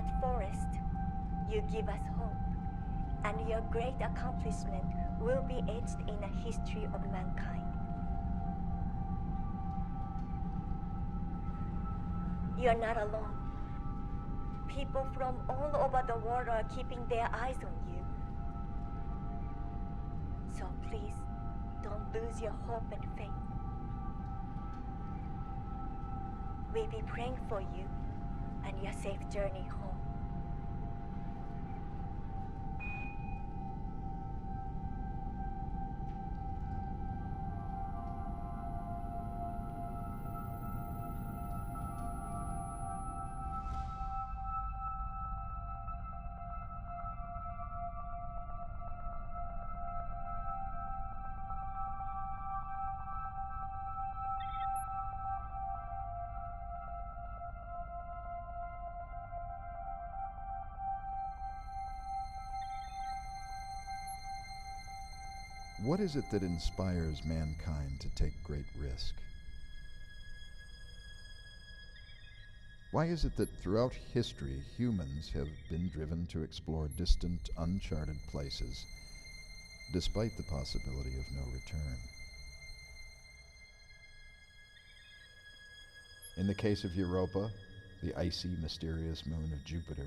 Astronaut Forrest, you give us hope, and your great accomplishment will be etched in the history of mankind. You're not alone. People from all over the world are keeping their eyes on you. So please, don't lose your hope and faith. We'll be praying for you and your safe journey home. What is it that inspires mankind to take great risk? Why is it that throughout history humans have been driven to explore distant, uncharted places, despite the possibility of no return? In the case of Europa, the icy, mysterious moon of Jupiter,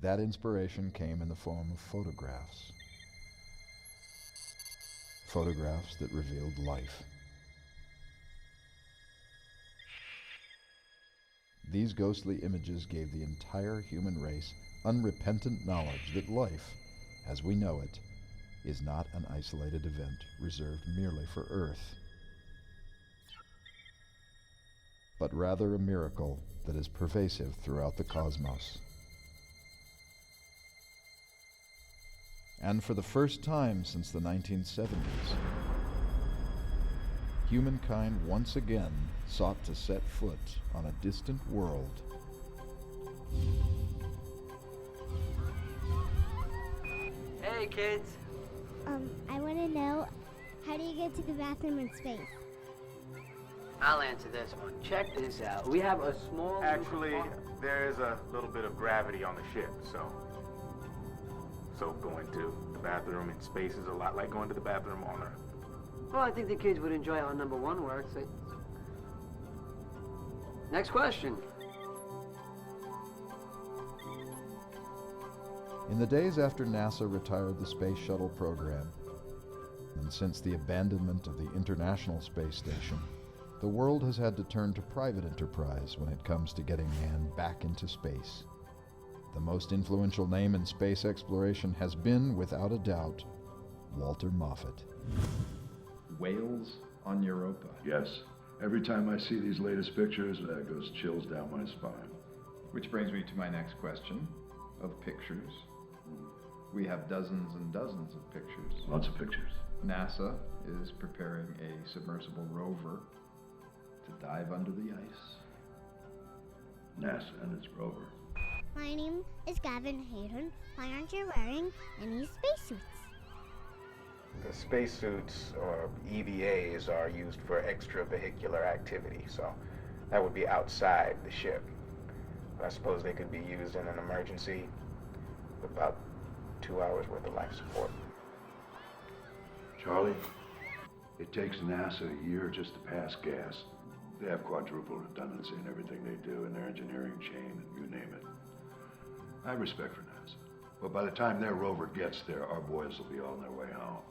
that inspiration came in the form of photographs. Photographs that revealed life. These ghostly images gave the entire human race unrepentant knowledge that life, as we know it, is not an isolated event reserved merely for Earth, but rather a miracle that is pervasive throughout the cosmos. And for the first time since the 1970s, humankind once again sought to set foot on a distant world. Hey, kids. I want to know, how do you get to the bathroom in space? I'll answer this one. Check this out. We have a small... Actually, there's a little bit of gravity on the ship, so going to the bathroom in space is a lot like going to the bathroom on Earth. Well, I think the kids would enjoy how number one works. Next question. In the days after NASA retired the Space Shuttle program, and since the abandonment of the International Space Station, the world has had to turn to private enterprise when it comes to getting man back into space. The most influential name in space exploration has been, without a doubt, Walter Moffat. Whales on Europa. Yes. Every time I see these latest pictures, that goes chills down my spine. Which brings me to my next question of pictures. We have dozens and dozens of pictures. Lots of pictures. NASA is preparing a submersible rover to dive under the ice. NASA and its rover. My name is Gavin Hayden. Why aren't you wearing any spacesuits? The spacesuits, or EVAs, are used for extravehicular activity, so that would be outside the ship. But I suppose they could be used in an emergency with about 2 hours worth of life support. Charlie, it takes NASA a year just to pass gas. They have quadruple redundancy in everything they do in their engineering chain, and you name it. I have respect for NASA. But by the time their rover gets there, our boys will be on their way home.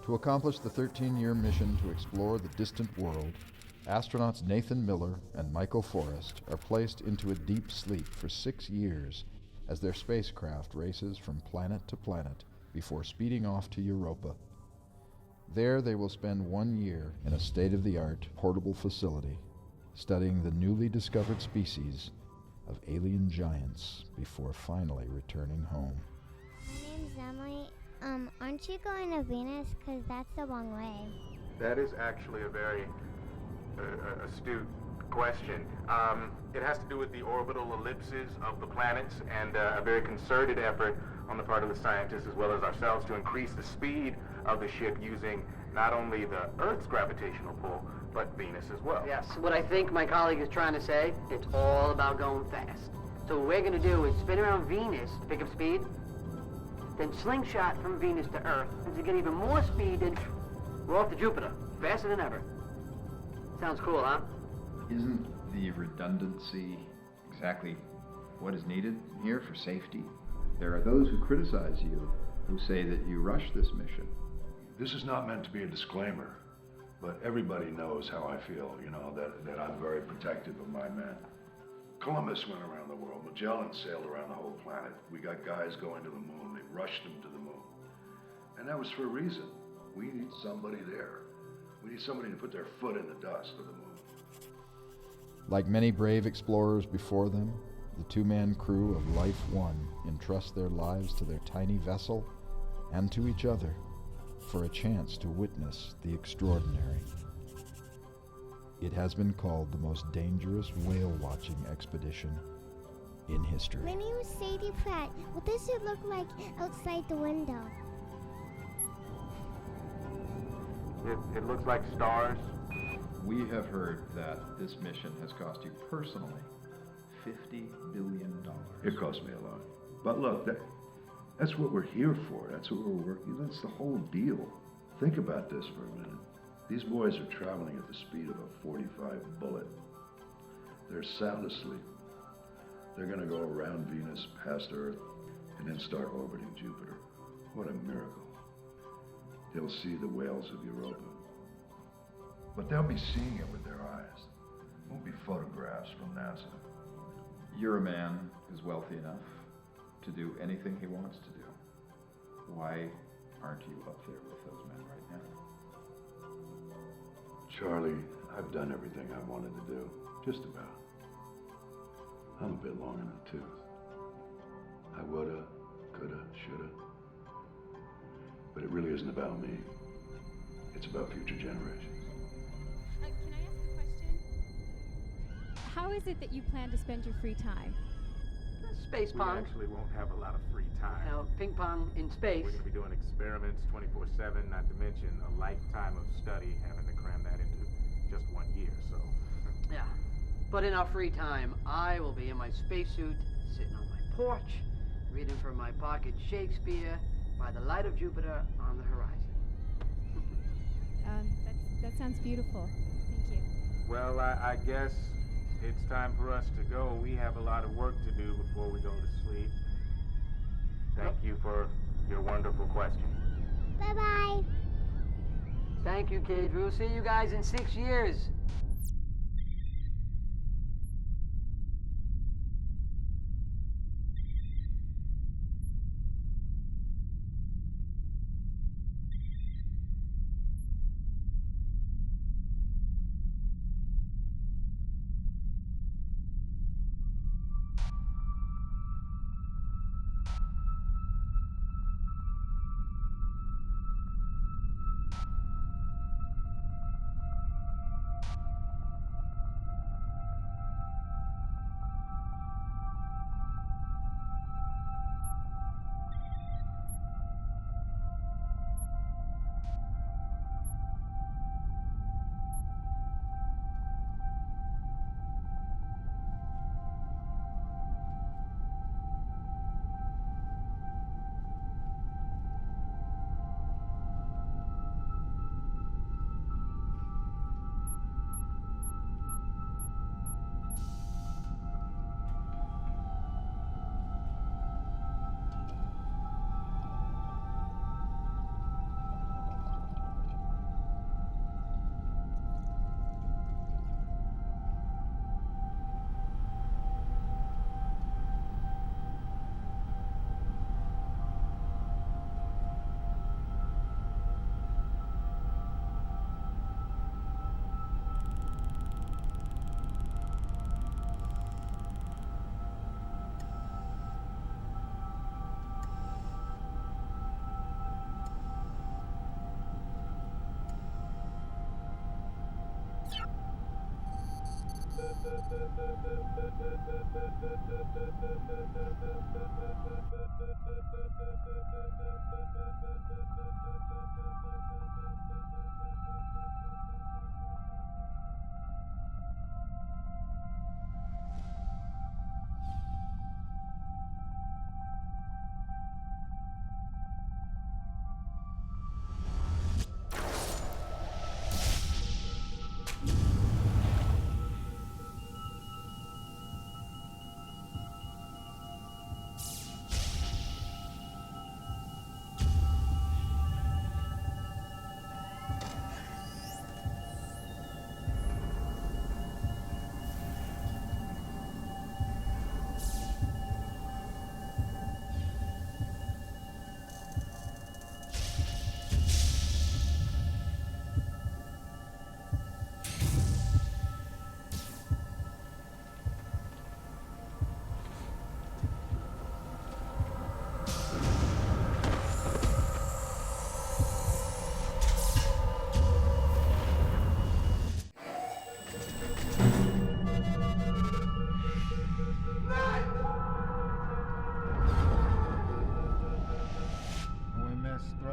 To accomplish the 13-year mission to explore the distant world, astronauts Nathan Miller and Michael Forrest are placed into a deep sleep for 6 years as their spacecraft races from planet to planet before speeding off to Europa. There they will spend 1 year in a state-of-the-art portable facility, studying the newly discovered species of alien giants before finally returning home. My name's Emily. Aren't you going to Venus? Because that's the wrong way. That is actually a very astute question. It has to do with the orbital ellipses of the planets and a very concerted effort on the part of the scientists as well as ourselves to increase the speed of the ship using not only the Earth's gravitational pull, but Venus as well. Yes, what I think my colleague is trying to say, it's all about going fast. So what we're gonna do is spin around Venus to pick up speed, then slingshot from Venus to Earth, and to get even more speed, then we're off to Jupiter, faster than ever. Sounds cool, huh? Isn't the redundancy exactly what is needed here for safety? There are those who criticize you, who say that you rushed this mission. This is not meant to be a disclaimer, but everybody knows how I feel, you know, that I'm very protective of my men. Columbus went around the world. Magellan sailed around the whole planet. We got guys going to the moon. They rushed them to the moon. And that was for a reason. We need somebody there. We need somebody to put their foot in the dust of the moon. Like many brave explorers before them, the two-man crew of Life One entrust their lives to their tiny vessel and to each other for a chance to witness the extraordinary. It has been called the most dangerous whale-watching expedition in history. My name is Sadie Pratt. What does it look like outside the window? It looks like stars. We have heard that this mission has cost you personally $50 billion. It cost me a lot. But look, that's what we're here for. That's what we're working. That's the whole deal. Think about this for a minute. These boys are traveling at the speed of a .45 bullet. They're sound asleep. They're going to go around Venus, past Earth, and then start orbiting Jupiter. What a miracle. They'll see the whales of Europa. But they'll be seeing it with their eyes. It won't be photographs from NASA. You're a man who's wealthy enough to do anything he wants to do. Why aren't you up there with those men right now? Charlie, I've done everything I wanted to do. Just about. I'm a bit long in the tooth. I woulda, coulda, shoulda. But it really isn't about me. It's about future generations. Can I ask a question? How is it that you plan to spend your free time? Space We pong. actually won't have a lot of free time. Now, ping pong in space. We're going to be doing experiments 24/7, not to mention a lifetime of study, having to cram that into just 1 year, so. Yeah. But in our free time, I will be in my spacesuit, sitting on my porch, reading from my pocket Shakespeare by the light of Jupiter on the horizon. That sounds beautiful. Thank you. Well, I guess it's time for us to go. We have a lot of work to do before we go to sleep. Thank you for your wonderful question. Bye-bye. Thank you, kids. We'll see you guys in 6 years.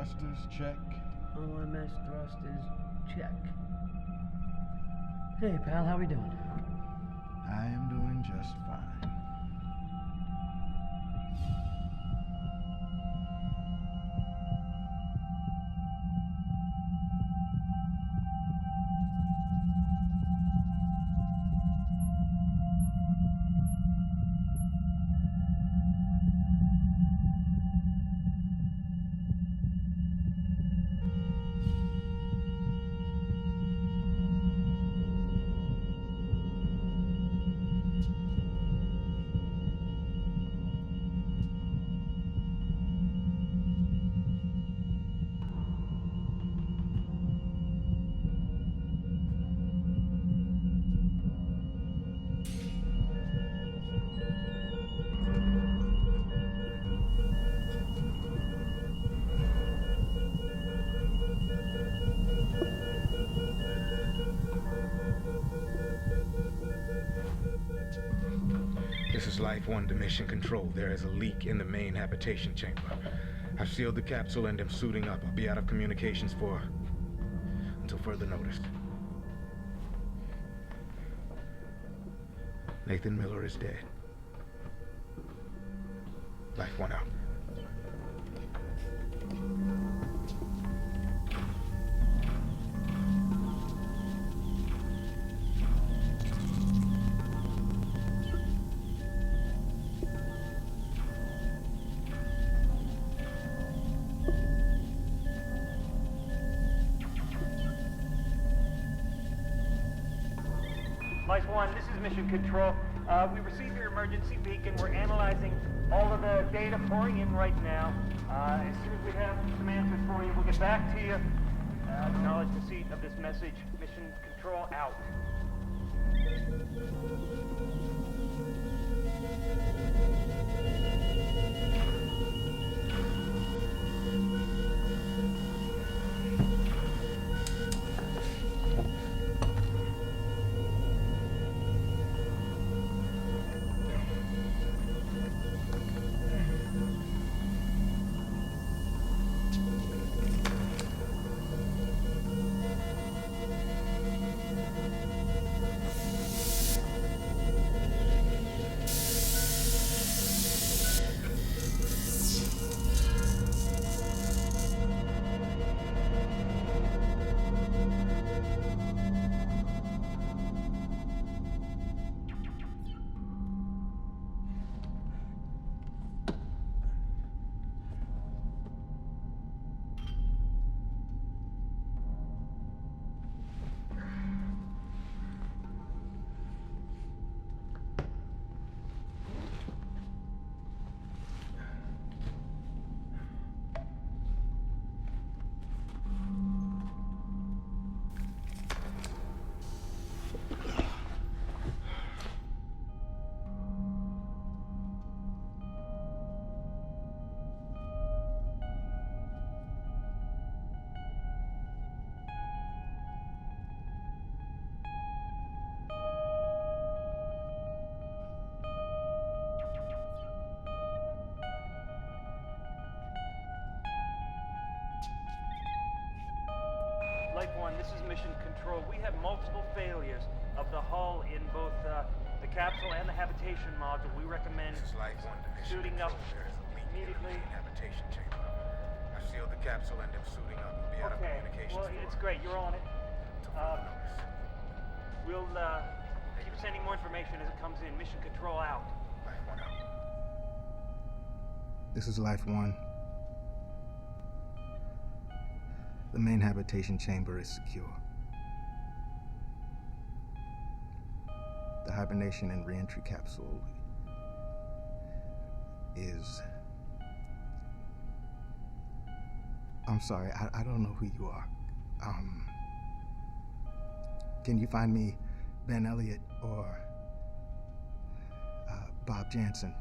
thrusters, check. OMS thrusters, check. Hey, pal, how we doing? I am doing just fine. This is Life 1 to Mission Control. There is a leak in the main habitation chamber. I've sealed the capsule and am suiting up. I'll be out of communications until further notice. Nathan Miller is dead. Life 1 out. Life 1, this is Mission Control. We received your emergency beacon. We're analyzing all of the data pouring in right now. As soon as we have some answers for you, we'll get back to you. Acknowledge receipt of this message. Mission Control out. Life 1, this is Mission Control. We have multiple failures of the hull in both the capsule and the habitation module. We recommend This is Life 1 to Mission suiting Control. up There is a leak immediately. in the main habitation chamber. I've sealed the capsule and am suiting up. We'll be out of Okay, communications well, it's great. You're on it. until further notice. We'll keep sending more information as it comes in. Mission Control out. Life 1 out. This is Life 1. The main habitation chamber is secure. The hibernation and reentry capsule is... I'm sorry, I don't know who you are. Can you find me Ben Elliott or Bob Jansen?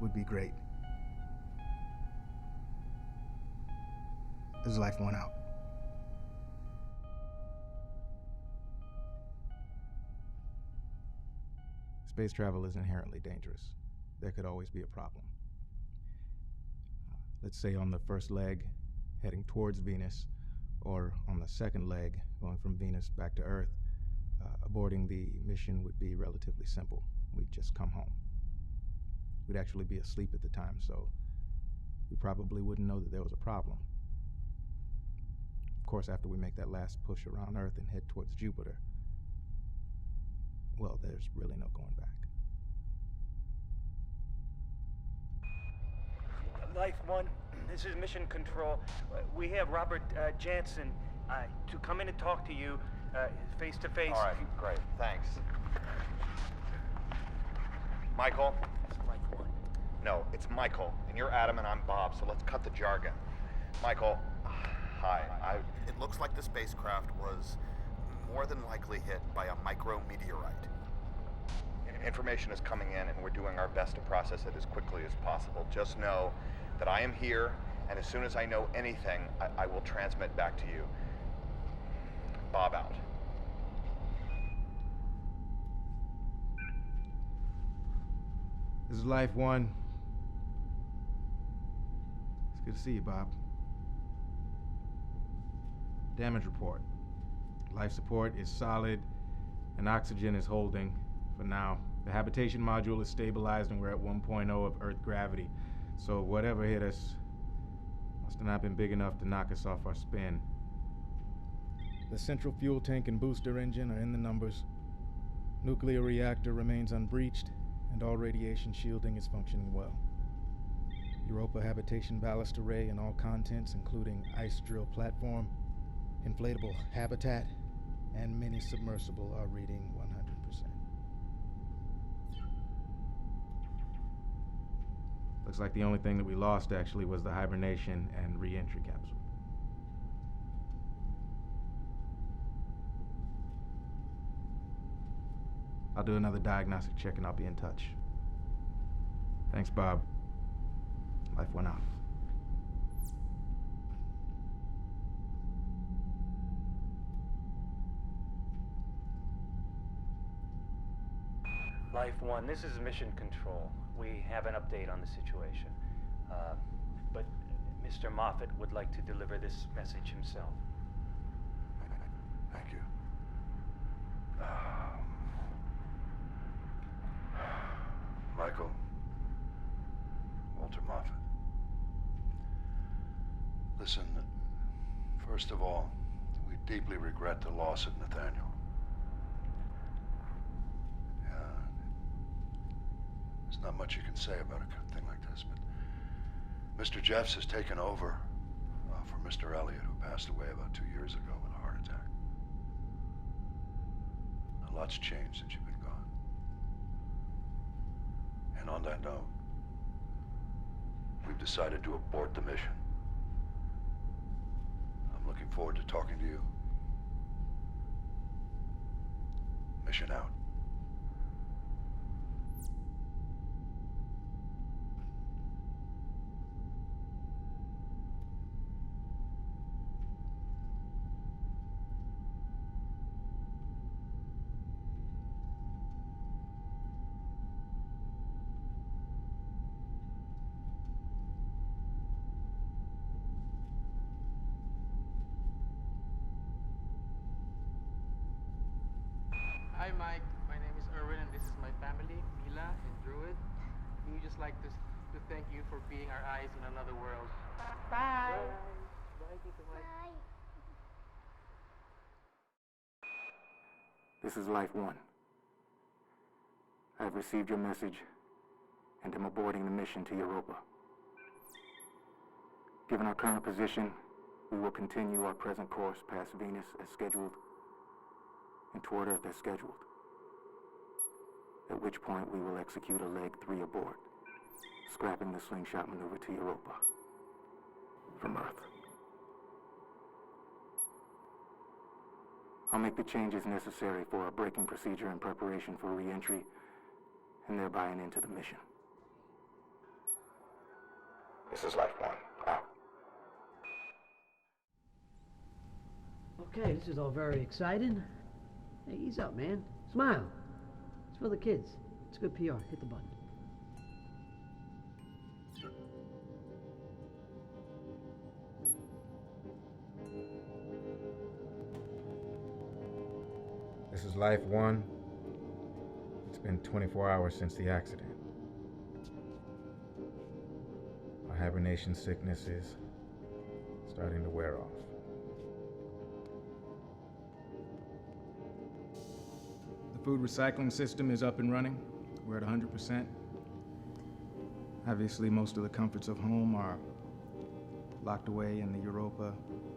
Would be great. This is Life 1 out. Space travel is inherently dangerous. There could always be a problem. Let's say on the first leg, heading towards Venus, or on the second leg, going from Venus back to Earth, aborting the mission would be relatively simple. We'd just come home. We'd actually be asleep at the time, so we probably wouldn't know that there was a problem. Of course, after we make that last push around Earth and head towards Jupiter, well, there's really no going back. Life One, this is Mission Control. We have Robert Jansen to come in and talk to you face to face. All right, great, thanks. Michael? It's Life One. No, it's Michael, and you're Adam and I'm Bob, so let's cut the jargon. Michael, hi. It looks like the spacecraft was more than likely hit by a micrometeorite. Information is coming in, and we're doing our best to process it as quickly as possible. Just know that I am here, and as soon as I know anything, I will transmit back to you. Bob out. This is Life One. It's good to see you, Bob. Damage report. Life support is solid, and oxygen is holding for now. The habitation module is stabilized, and we're at 1.0 of Earth gravity. So whatever hit us must have not been big enough to knock us off our spin. The central fuel tank and booster engine are in the numbers. Nuclear reactor remains unbreached, and all radiation shielding is functioning well. Europa habitation ballast array and all contents, including ice drill platform, inflatable habitat, and mini submersible, are reading 100%. Looks like the only thing that we lost actually was the hibernation and re-entry capsule. I'll do another diagnostic check and I'll be in touch. Thanks, Bob. Life One out. Life One, this is Mission Control. We have an update on the situation. But Mr. Moffat would like to deliver this message himself. Thank you. Michael, Walter Moffat. Listen, first of all, we deeply regret the loss of Nathaniel. There's not much you can say about a thing like this, but Mr. Jeffs has taken over for Mr. Elliott, who passed away about 2 years ago with a heart attack. A lot's changed since you've been gone. And on that note, we've decided to abort the mission. I'm looking forward to talking to you. Mission out. Hi Mike, my name is Erwin and this is my family, Mila and Druid. We would just like to thank you for being our eyes in another world. Bye! Bye, Tito Mike. Bye. This is Life One. I have received your message and am aborting the mission to Europa. Given our current position, we will continue our present course past Venus as scheduled and toward Earth as scheduled, at which point we will execute a Leg 3 abort, scrapping the slingshot maneuver to Europa from Earth. I'll make the changes necessary for a braking procedure in preparation for re-entry and thereby an end to the mission. This is Life One, out. Okay, this is all very exciting. Hey, ease up, man. Smile. It's for the kids. It's good PR. Hit the button. This is Life 1. It's been 24 hours since the accident. My hibernation sickness is starting to wear off. The food recycling system is up and running. We're at 100%. Obviously, most of the comforts of home are locked away in the Europa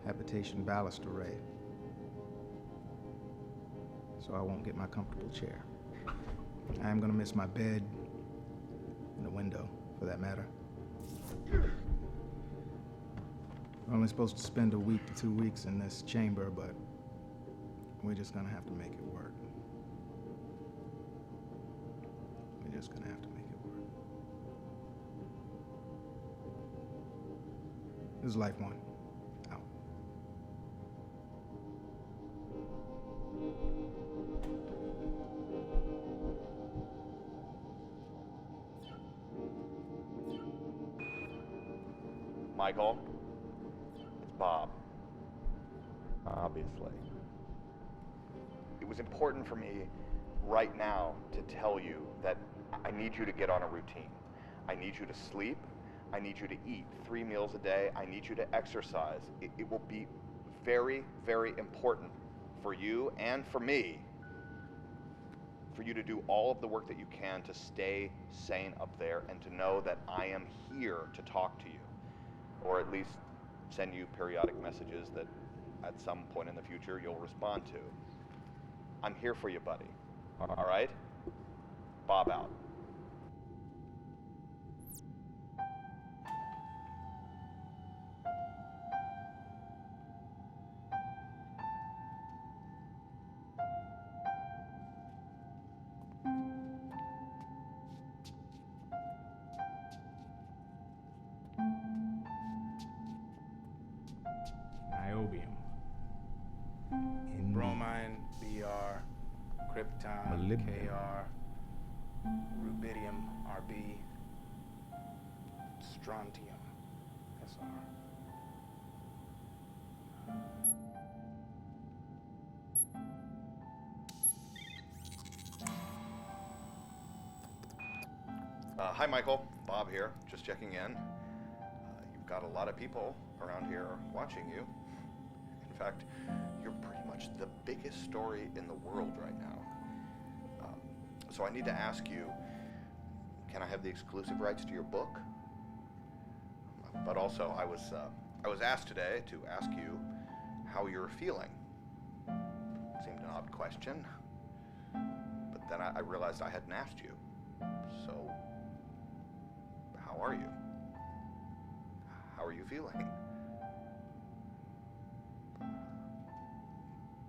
habitation ballast array. So I won't get my comfortable chair. I am gonna miss my bed and the window, for that matter. We're only supposed to spend a week to 2 weeks in this chamber, but we're just gonna have to make it work. We're just gonna have to make it work. This is Life 1. Out. Michael, it's Bob. Obviously. It was important for me right now to tell you that I need you to get on a routine. I need you to sleep. I need you to eat 3 meals a day. I need you to exercise. It will be very, very important for you and for me for you to do all of the work that you can to stay sane up there and to know that I am here to talk to you, or at least send you periodic messages that at some point in the future you'll respond to. I'm here for you, buddy. All right? Bob out. Niobium. Bromine, Br, krypton, Molybdenum. Kr, rubidium, Rb, strontium, Sr. Hi, Michael. Bob here. Just checking in. You've got a lot of people around here watching you. In fact, you're pretty much the biggest story in the world right now. So I need to ask you, can I have the exclusive rights to your book? But also, I was asked today to ask you how you're feeling. Seemed an odd question, but then I realized I hadn't asked you. So, how are you? How are you feeling?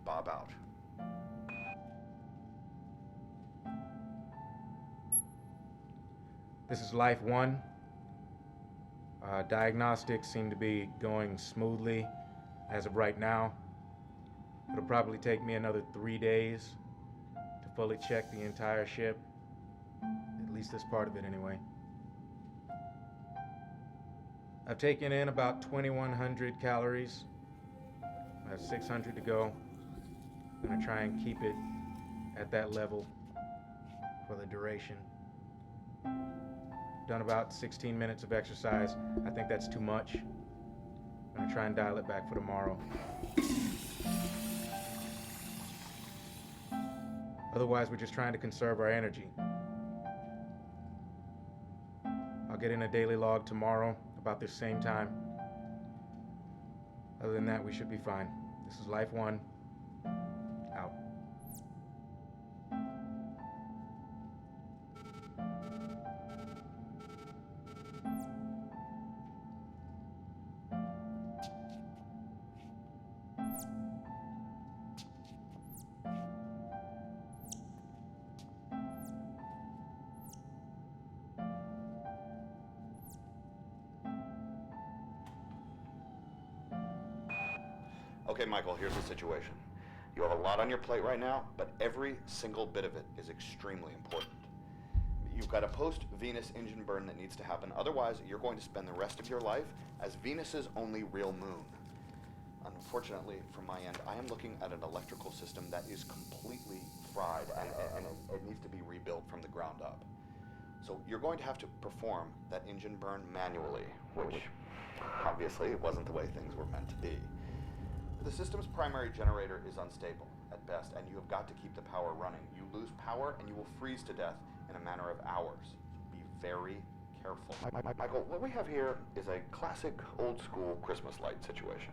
Bob out. This is Life 1. Diagnostics seem to be going smoothly as of right now. It'll probably take me another 3 days to fully check the entire ship. At least this part of it anyway. I've taken in about 2,100 calories. I have 600 to go. I'm gonna try and keep it at that level for the duration. Done about 16 minutes of exercise. I think that's too much. I'm gonna try and dial it back for tomorrow. Otherwise, we're just trying to conserve our energy. I'll get in a daily log tomorrow about this same time. Other than that, we should be fine. This is Life 1. Out. Okay, Michael, here's the situation. You have a lot on your plate right now, but every single bit of it is extremely important. You've got a post-Venus engine burn that needs to happen. Otherwise, you're going to spend the rest of your life as Venus's only real moon. Unfortunately, from my end, I am looking at an electrical system that is completely fried, and it needs to be rebuilt from the ground up. So you're going to have to perform that engine burn manually, which obviously wasn't the way things were meant to be. The system's primary generator is unstable at best, and you have got to keep the power running. You lose power and you will freeze to death in a matter of hours. So be very careful. Michael, what we have here is a classic old-school Christmas light situation.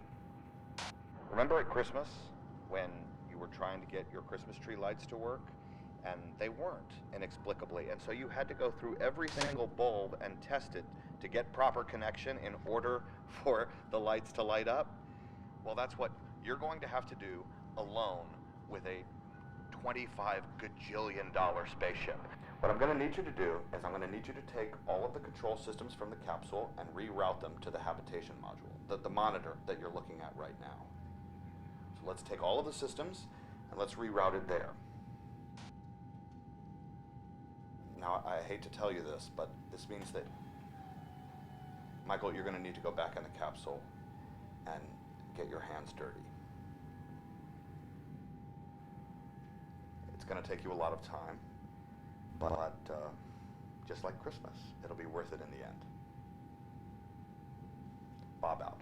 Remember at Christmas when you were trying to get your Christmas tree lights to work? And they weren't, inexplicably, and so you had to go through every single bulb and test it to get proper connection in order for the lights to light up? Well, that's what you're going to have to do alone with a $25 gajillion spaceship. What I'm going to need you to do is I'm going to need you to take all of the control systems from the capsule and reroute them to the habitation module, the monitor that you're looking at right now. So let's take all of the systems and let's reroute it there. Now, I hate to tell you this, but this means that, Michael, you're going to need to go back in the capsule and get your hands dirty. It's going to take you a lot of time, but just like Christmas, it'll be worth it in the end. Bob out.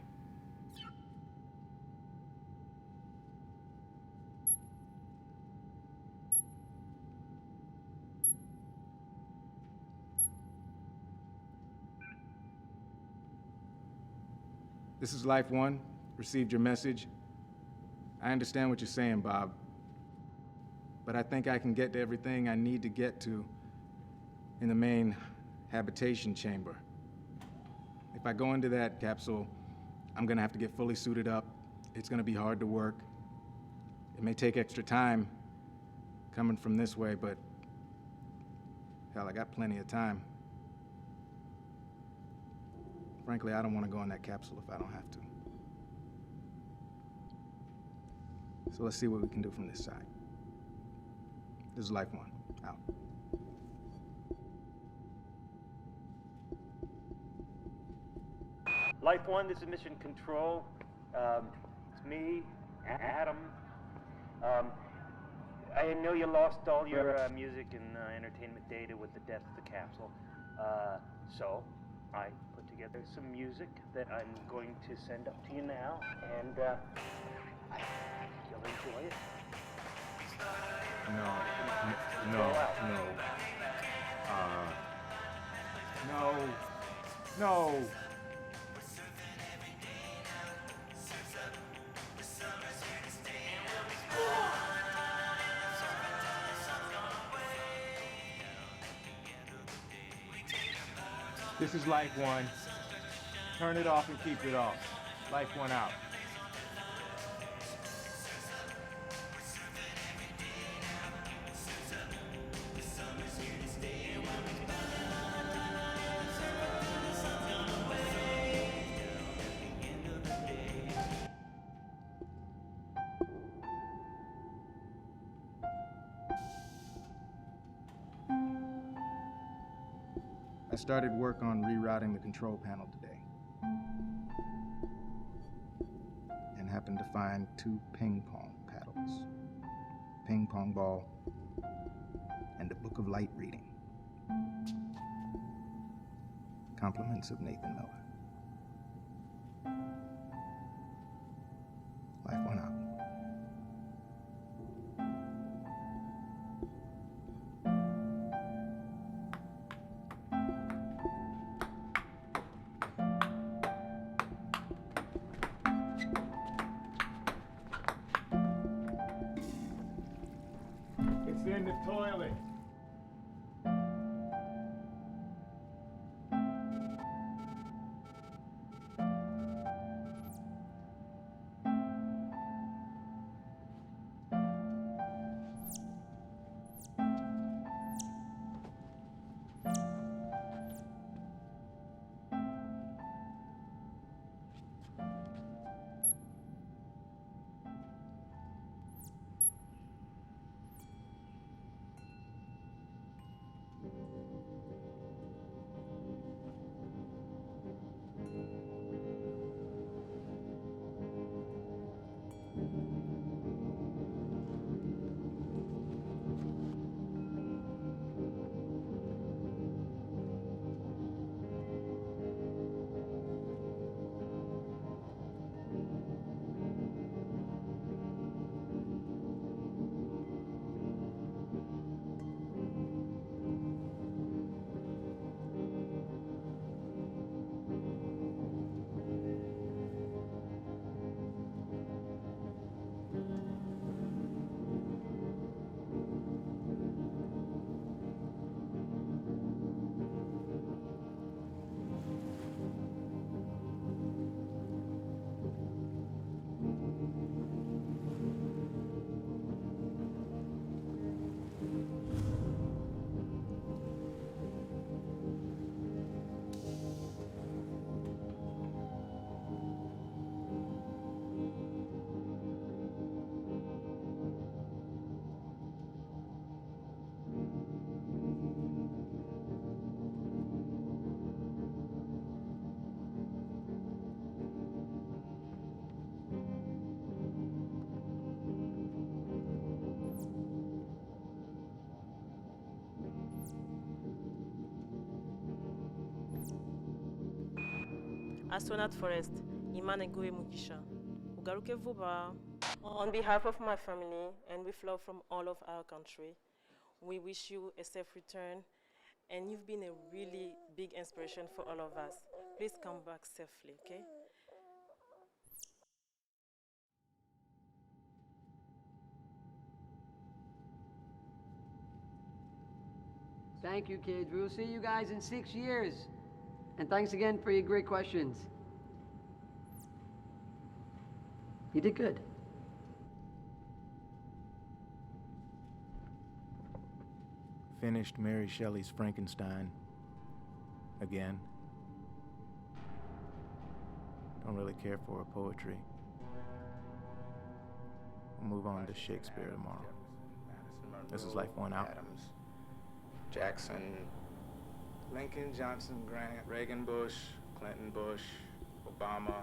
This is Life One. Received your message. I understand what you're saying, Bob. But I think I can get to everything I need to get to in the main habitation chamber. If I go into that capsule, I'm gonna have to get fully suited up. It's gonna be hard to work. It may take extra time coming from this way, but hell, I got plenty of time. Frankly, I don't want to go in that capsule if I don't have to. So let's see what we can do from this side. This is Life One, out. Life One, this is Mission Control. It's me, Adam. I know you lost all your music and entertainment data with the death of the capsule. So I put together some music that I'm going to send up to you now, and you'll enjoy it. No. This is Life One. Turn it off and keep it off. Life One out. I started work on rerouting the control panel today, and happened to find 2 ping pong paddles, ping pong ball, and a book of light reading. Compliments of Nathan Miller. Life One out. In the toilet. Astronaut Forrest, Imane Goe Mugisha. Ugaruke Vuba. On behalf of my family and with love from all of our country, we wish you a safe return, and you've been a really big inspiration for all of us. Please come back safely, okay? Thank you, kids. We'll see you guys in 6 years. And thanks again for your great questions. You did good. Finished Mary Shelley's Frankenstein. Again. Don't really care for her poetry. We'll move on to Shakespeare tomorrow. This is Life One Out. Adams, Jackson, Lincoln, Johnson, Grant, Reagan, Bush, Clinton, Bush, Obama,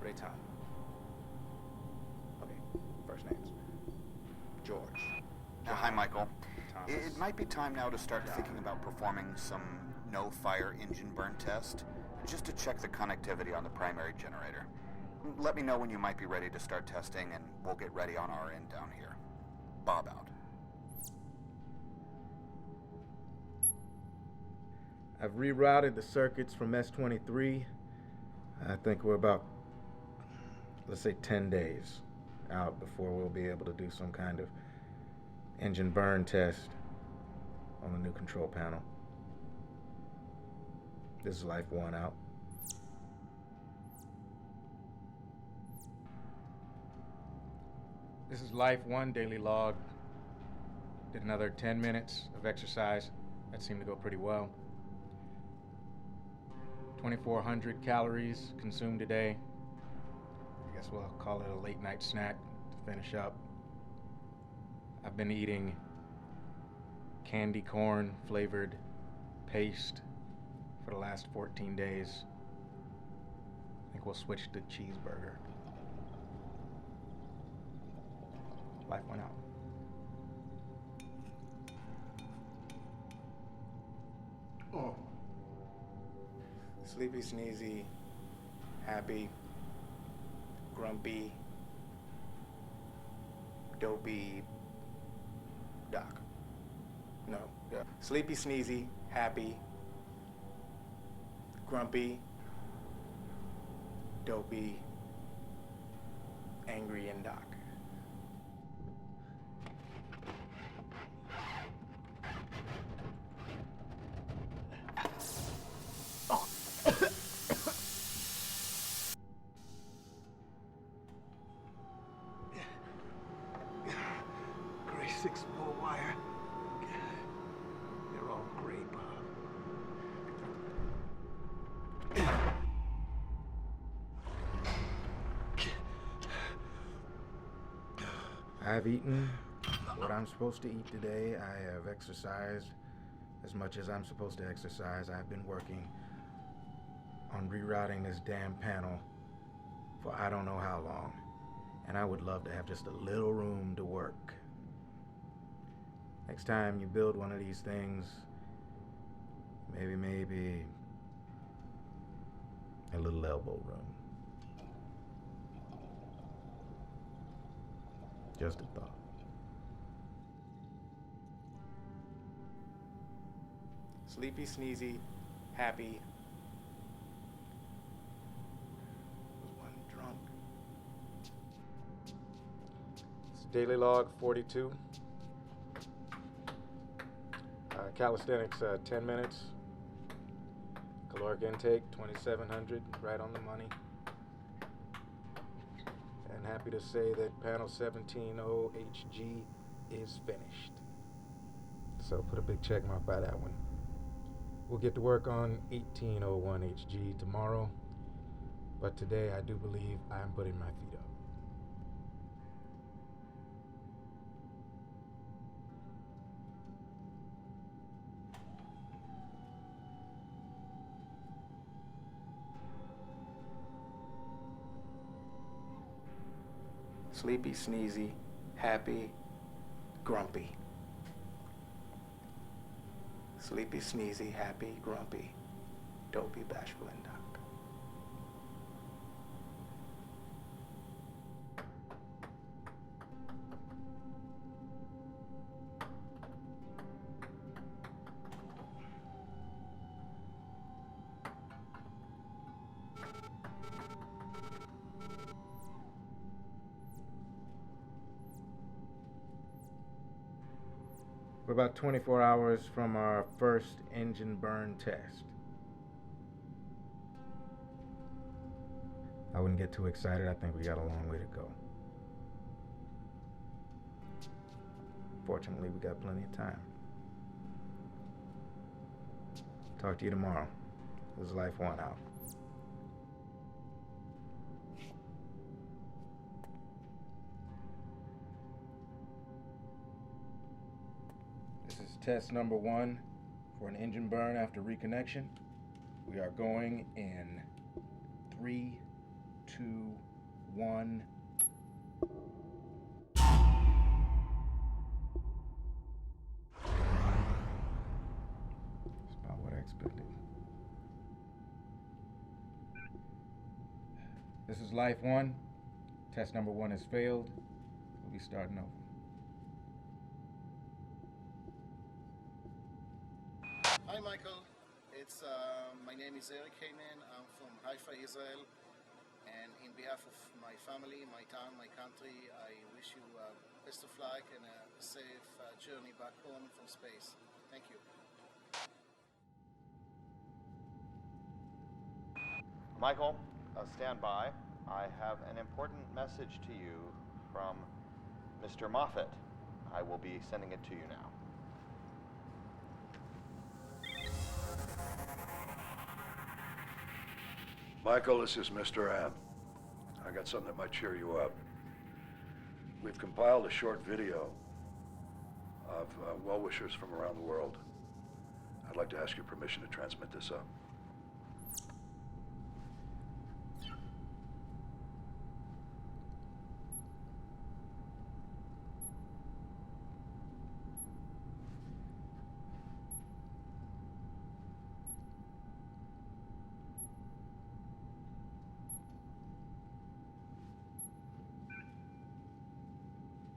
Ray Tom. Okay, first names. George. Hi, Michael. Thomas. It might be time now to start thinking about performing some no-fire engine burn test, just to check the connectivity on the primary generator. Let me know when you might be ready to start testing, and we'll get ready on our end down here. Bob out. I've rerouted the circuits from S23. I think we're about, let's say, 10 days out before we'll be able to do some kind of engine burn test on the new control panel. This is Life One Out. This is Life One Daily Log. Did another 10 minutes of exercise. That seemed to go pretty well. 2,400 calories consumed today. I guess we'll call it a late night snack to finish up. I've been eating candy corn flavored paste for the last 14 days. I think we'll switch to cheeseburger. Life Went Out. Oh. Sleepy, sneezy, happy, grumpy, dopey, doc. No, yeah. Sleepy, sneezy, happy, grumpy, dopey, angry, and doc. Gray 6-4 wire. They're all gray, Bob. I've eaten what I'm supposed to eat today. I have exercised as much as I'm supposed to exercise. I've been working on rerouting this damn panel for I don't know how long. And I would love to have just a little room to work. Next time you build one of these things, maybe a little elbow room. Just a thought. Sleepy, sneezy, happy. Was one drunk. It's Daily Log 42. Calisthenics, 10 minutes. Caloric intake, 2,700, right on the money. And happy to say that panel 17.0 is finished. So put a big check mark by that one. We'll get to work on 18.01 HG tomorrow, but today I do believe I'm putting my feet up. Sleepy, sneezy, happy, grumpy. Sleepy, sneezy, happy, grumpy, dopey, bashful, and doc. We're about 24 hours from our first engine burn test. I wouldn't get too excited. I think we got a long way to go. Fortunately, we got plenty of time. Talk to you tomorrow. This is Life 1 out. This is test number 1 for an engine burn after reconnection. We are going in 3, 2, 1. That's about what I expected. This is Life 1. Test number 1 has failed. We'll be starting over. Hi, Michael. My name is Henriksen. I'm from Sci-Fi, Israel. And in behalf of my family, my town, my country, I wish you best of luck and a safe journey back home from space. Thank you. Michael, stand by. I have an important message to you from Mr. Moffat. I will be sending it to you now. Michael, this is Mr. M. I got something that might cheer you up. We've compiled a short video of well-wishers from around the world. I'd like to ask your permission to transmit this up.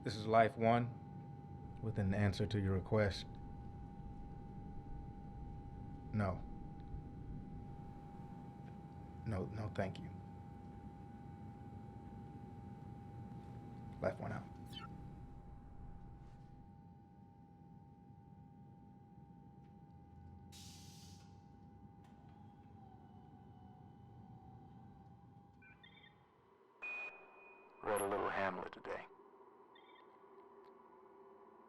This is Life 1 with an answer to your request. No. No, thank you. Life 1 out. Read a little Hamlet today.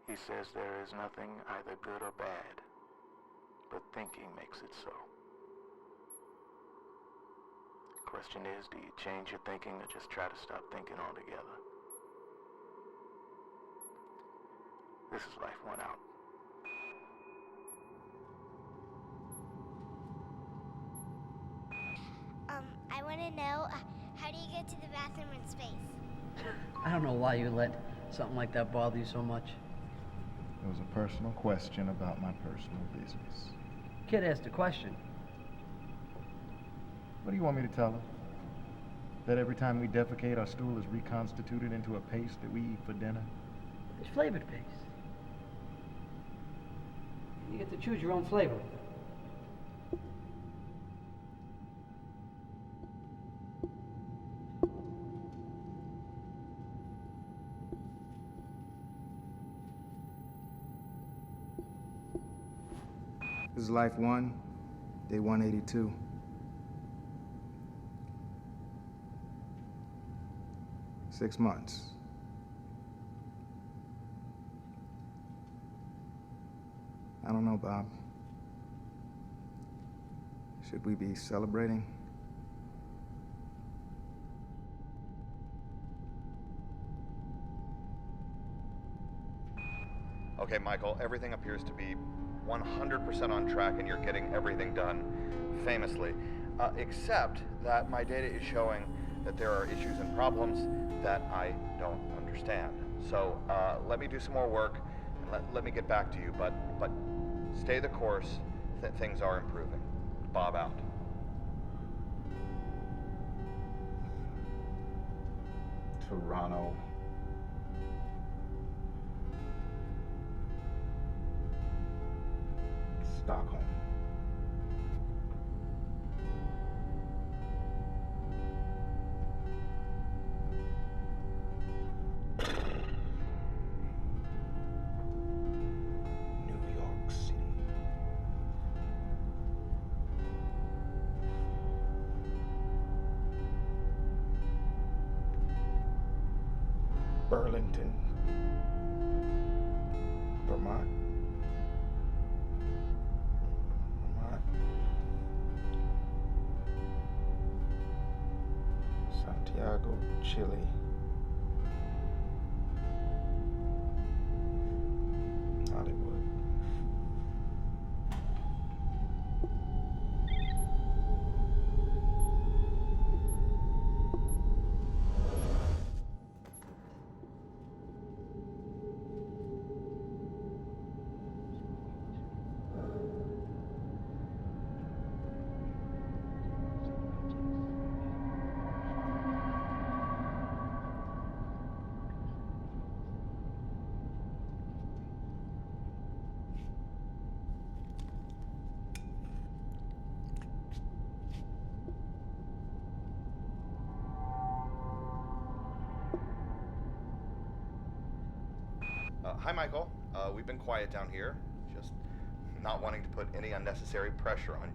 He says there is nothing either good or bad, but thinking makes it so. The question is, do you change your thinking or just try to stop thinking altogether? This is Life 1 out. I want to know, how do you get to the bathroom in space? I don't know why you let something like that bother you so much. It was a personal question about my personal business. Kid asked a question. What do you want me to tell her? That every time we defecate, our stool is reconstituted into a paste that we eat for dinner? It's flavored paste. You get to choose your own flavor. This is Life 1, day 182. Six months. I don't know, Bob. Should we be celebrating? Okay, Michael, everything appears to be 100% on track and you're getting everything done famously, except that my data is showing that there are issues and problems that I don't understand. So let me do some more work and let me get back to you, but stay the course. Things are improving. Bob out. Toronto. Stockholm. Burlington, Vermont. Santiago, Chile. Hollywood. Hi, Michael. We've been quiet down here. Just not wanting to put any unnecessary pressure on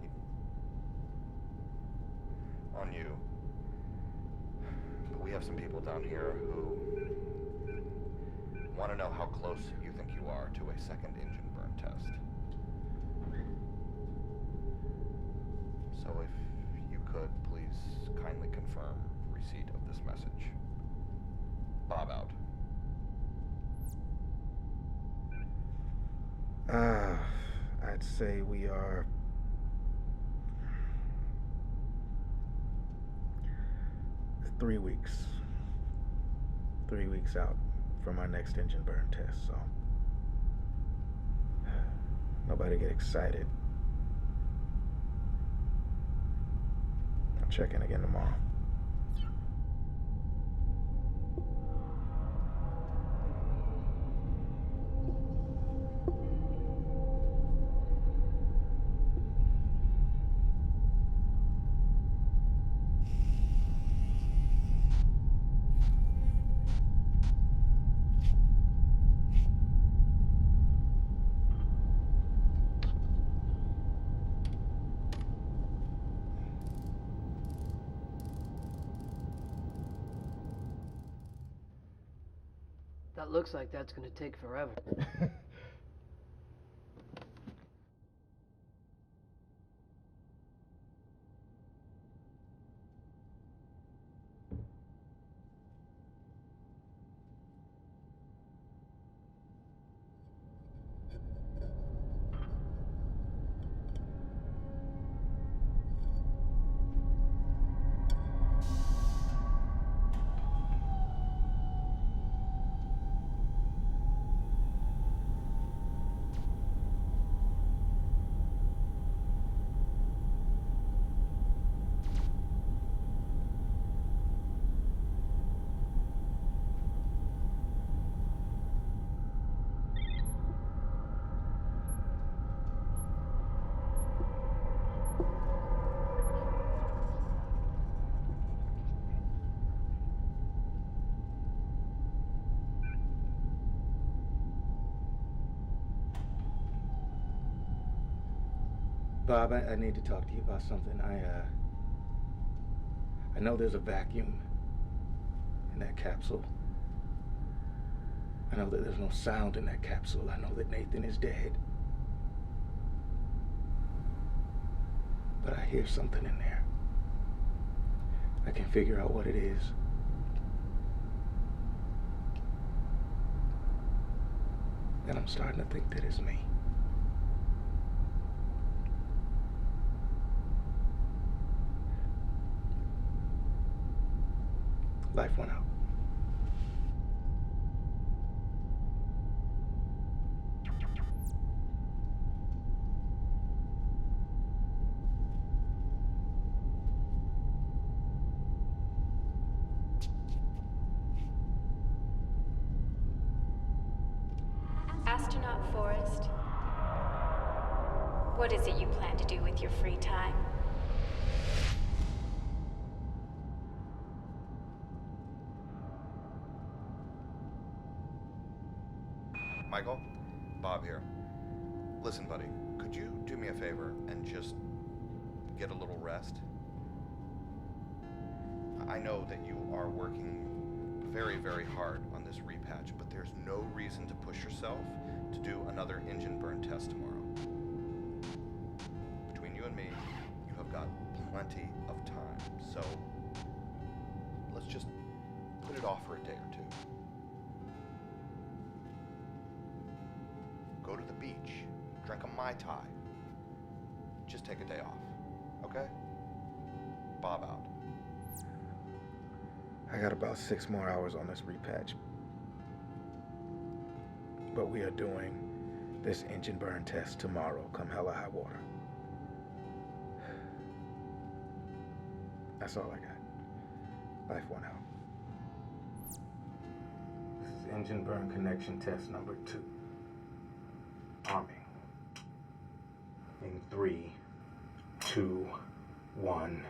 you. But we have some people down here who want to know how close you think you are to a second engine burn test. So if you could, please kindly confirm receipt of this message. Bob out. I'd say we are three weeks out from our next engine burn test, so nobody get excited. I'll check in again tomorrow. That looks like that's gonna take forever. Bob, I need to talk to you about something. I know there's a vacuum in that capsule. I know that there's no sound in that capsule. I know that Nathan is dead. But I hear something in there. I can figure out what it is. And I'm starting to think that it's me. Life went out. Astronaut Forrest, what is it you plan to do with your free time? Michael, Bob here. Listen, buddy, could you do me a favor and just get a little rest? I know that you are working very, very hard on this repatch, but there's no reason to push yourself to do another engine burn test tomorrow. Between you and me, you have got plenty of time, so let's just put it off for a day or two. Go to the beach, drink a Mai Tai. Just take a day off, okay? Bob out. I got about 6 more hours on this repatch. But we are doing this engine burn test tomorrow, come hell or high water. That's all I got. Life went out. This is engine burn connection test number 2. Arming. In 3, 2, 1.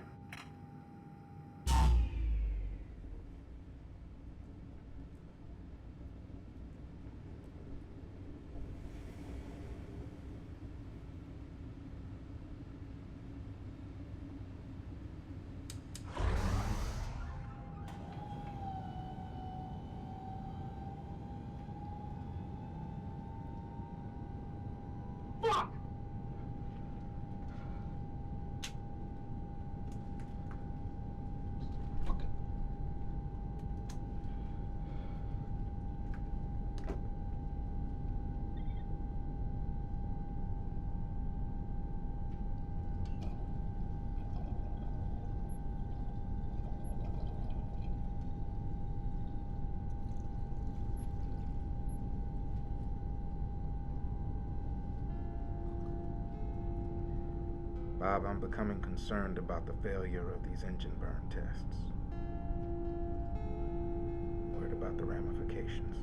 Bob, I'm becoming concerned about the failure of these engine burn tests. Worried about the ramifications.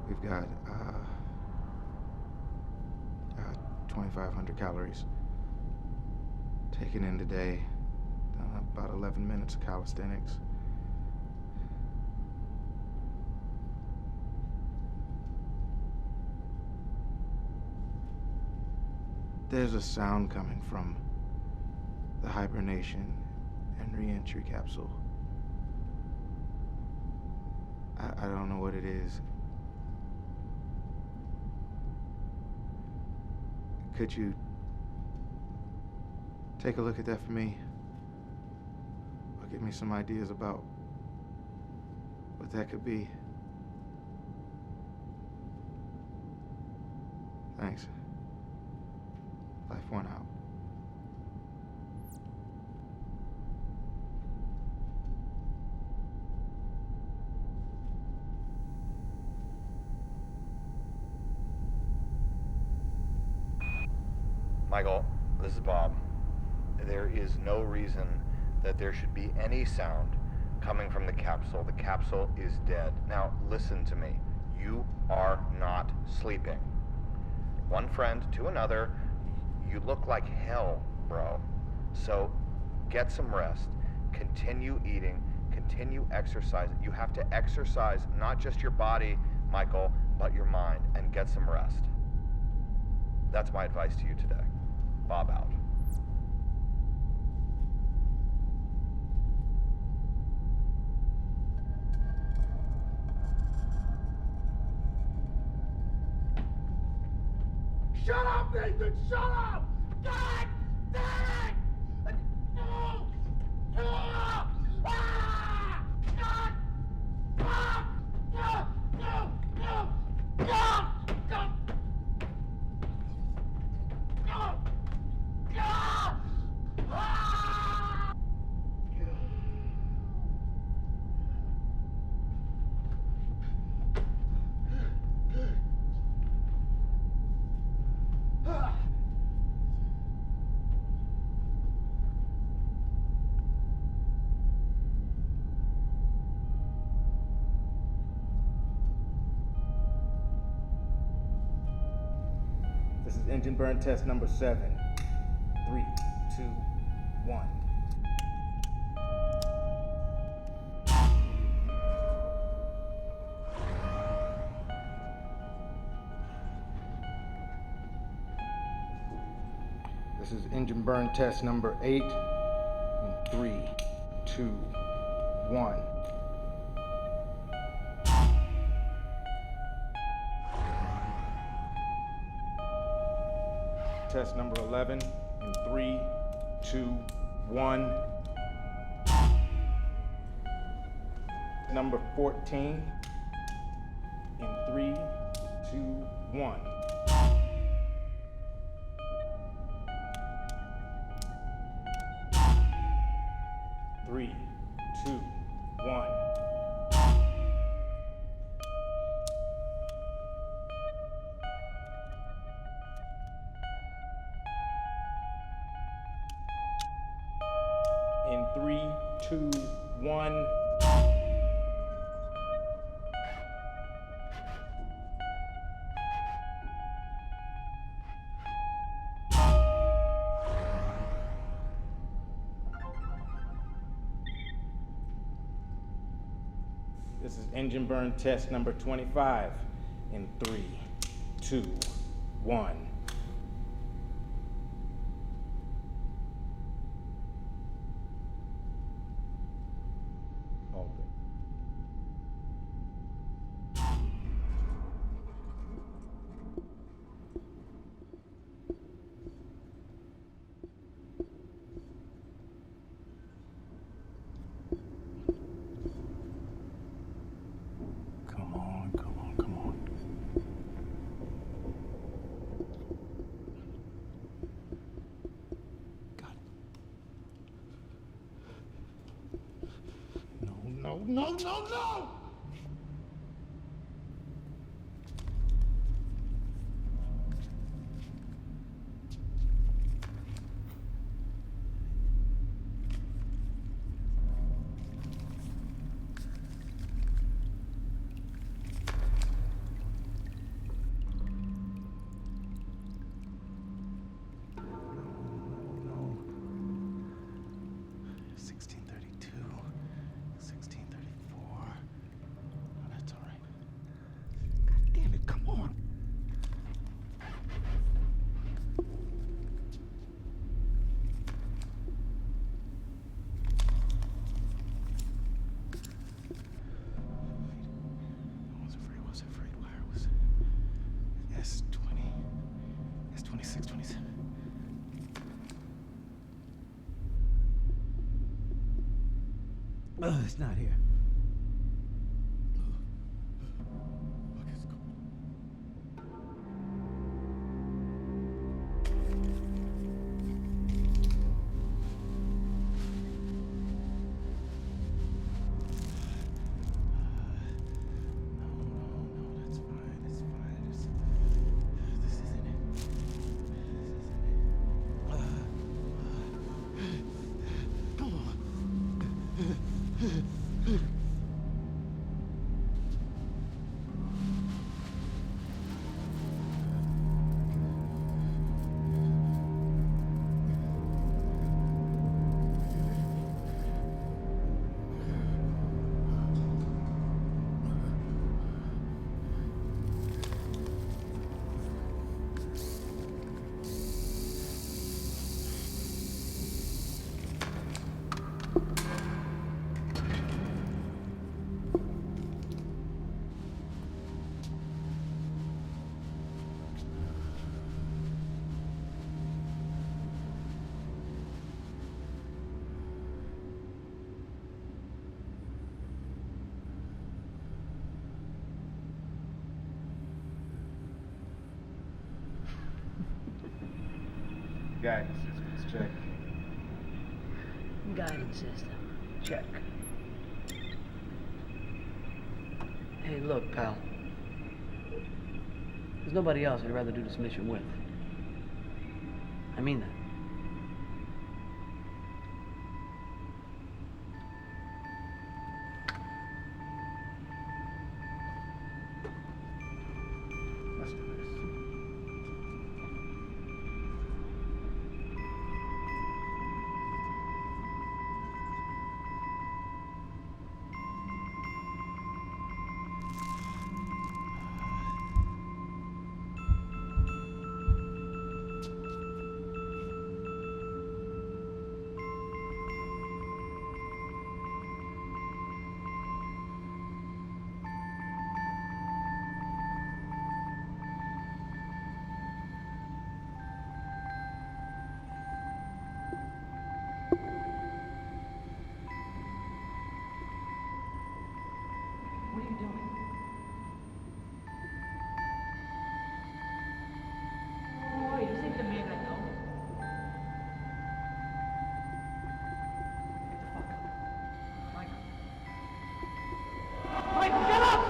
We've got 2,500 calories taken in today. About 11 minutes of calisthenics. There's a sound coming from the hibernation and re-entry capsule. I don't know what it is. Could you take a look at that for me? Or give me some ideas about what that could be? Thanks. Life went out. Michael, this is Bob. There is no reason that there should be any sound coming from the capsule. The capsule is dead. Now, listen to me. You are not sleeping. One friend to another, you look like hell, bro. So, get some rest. Continue eating. Continue exercising. You have to exercise not just your body, Michael, but your mind, and get some rest. That's my advice to you today. Bob out. Shut up, Nathan! Shut up! God damn it! No! Ah! Ah! God! Ah! No! No! No! No! No! No! Ah! Ah! This is engine burn test number 7. 3, 2, 1. This is engine burn test number 8. 3, 2, 1. Test number 11 in 3, 2, 1. Number 14 in 3, 2, 1. Three, two, one. In 3, 2, 1. This is engine burn test number 25 in 3, 2, 1. Open. Come on, come on, come on. God. No, no, no, no, no! No. 1632, 1634. Oh, that's all right. God damn it, come on. I was afraid. Where was it? S20, S26, 27. Oh, it's not here. Guidance systems, check. Guidance system. Check. Hey, look, pal. There's nobody else I'd rather do this mission with. I mean that. Let's do this. What are you doing? Wait, this ain't the man I know. Get the fuck up. Michael. Michael, get up!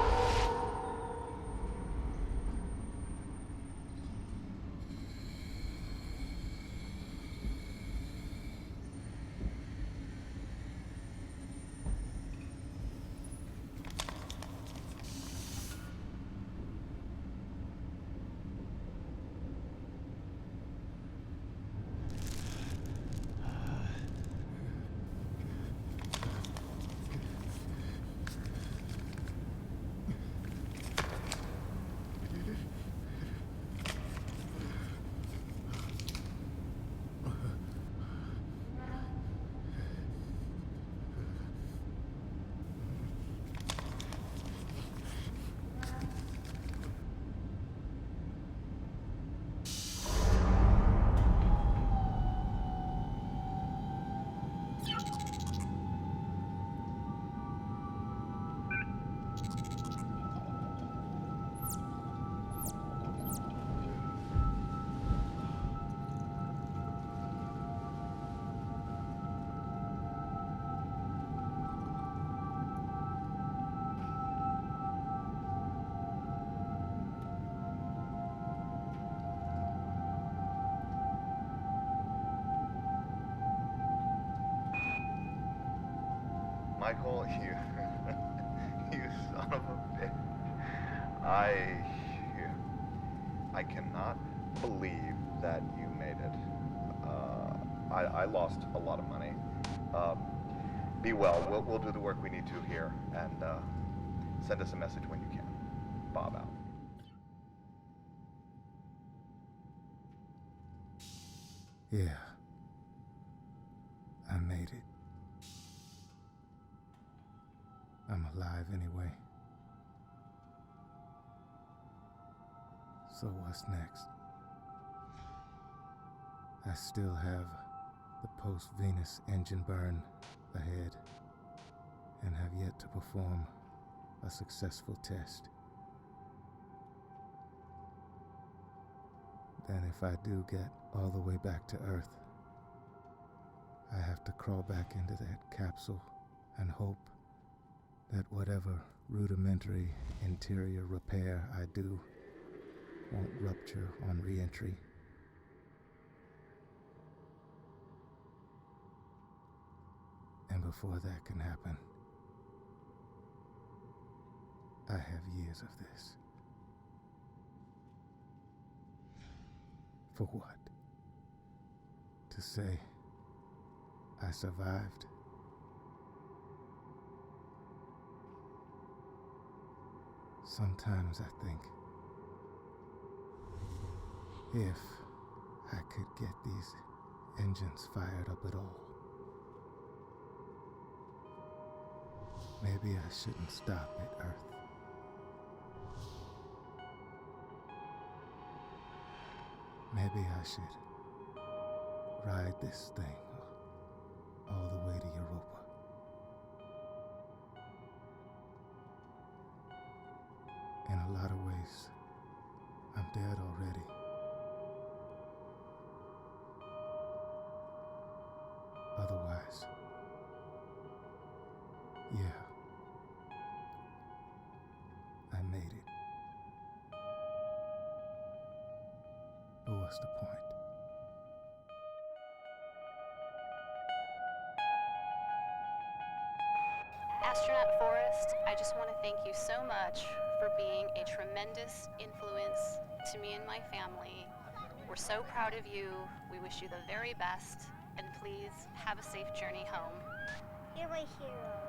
Michael, you son of a bitch. I cannot believe that you made it. I lost a lot of money. Be well. We'll do the work we need to here, and send us a message when you can. Bob out. Yeah. I made it. I'm alive anyway. So what's next? I still have the post-Venus engine burn ahead, and have yet to perform a successful test. Then if I do get all the way back to Earth, I have to crawl back into that capsule and hope that whatever rudimentary interior repair I do won't rupture on re-entry. And before that can happen, I have years of this. For what? To say I survived? Sometimes I think if I could get these engines fired up at all, maybe I shouldn't stop at Earth. Maybe I should ride this thing all the way to Europa. In a lot of ways, I'm dead already. Otherwise, yeah, I made it. But what's the point? Astronaut Forrest, I just want to thank you so much for being a tremendous influence to me and my family. We're so proud of you. We wish you the very best, and please have a safe journey home. You're my hero.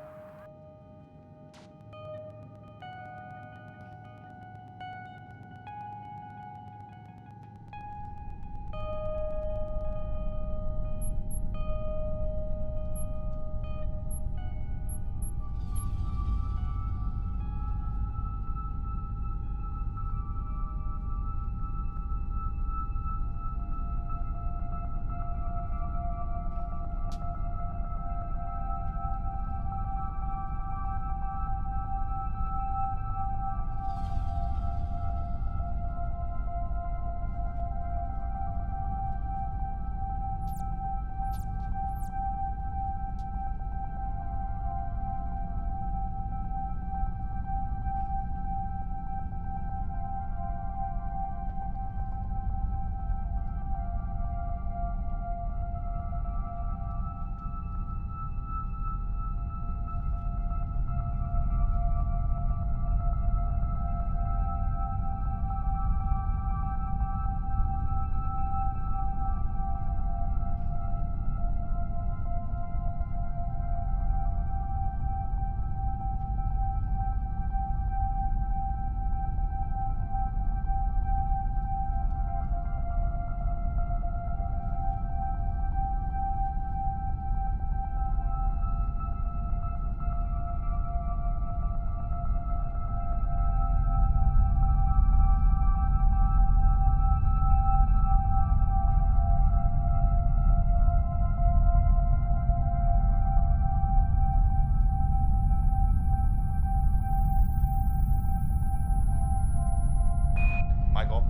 Michael,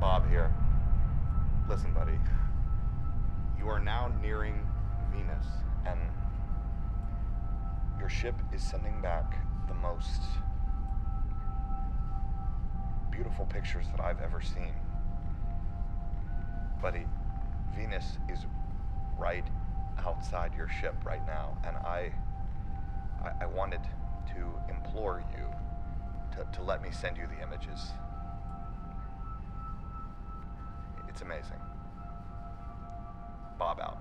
Bob here. Listen, buddy. You are now nearing Venus, and your ship is sending back the most beautiful pictures that I've ever seen. Buddy, Venus is right outside your ship right now, and I wanted to implore you to let me send you the images. It's amazing. Bob out.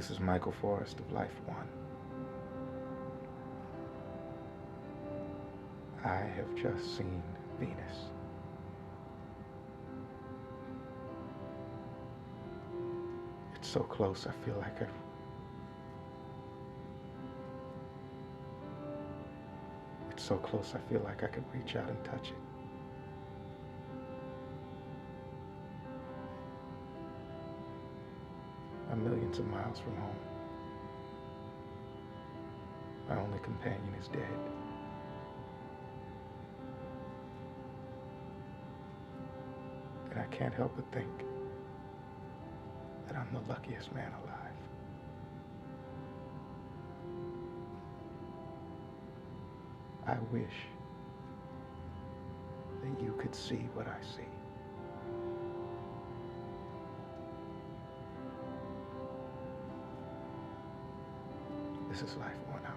This is Michael Forrest of Life One. I have just seen Venus. It's so close, I feel like It's so close, I feel like I could reach out and touch it. I'm millions of miles from home. My only companion is dead. And I can't help but think that I'm the luckiest man alive. I wish that you could see what I see. This is Life One out.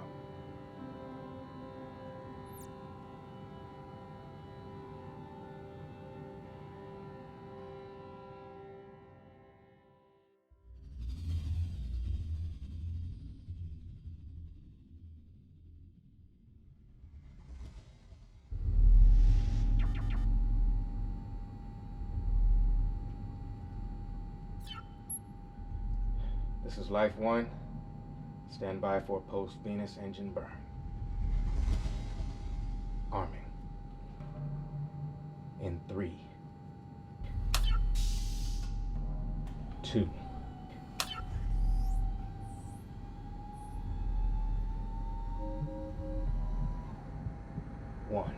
This is Life One. Stand by for post-Venus engine burn. Arming. In 3, 2, 1.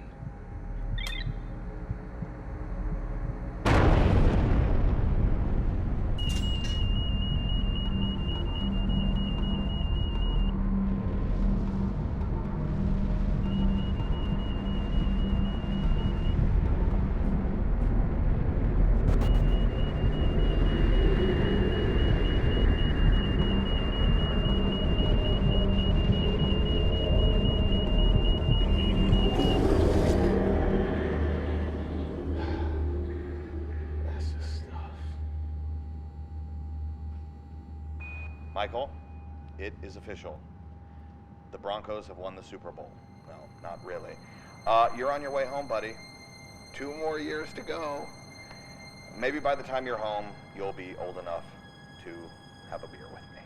Michael, it is official. The Broncos have won the Super Bowl. No, not really. You're on your way home, buddy. 2 more years to go. Maybe by the time you're home, you'll be old enough to have a beer with me.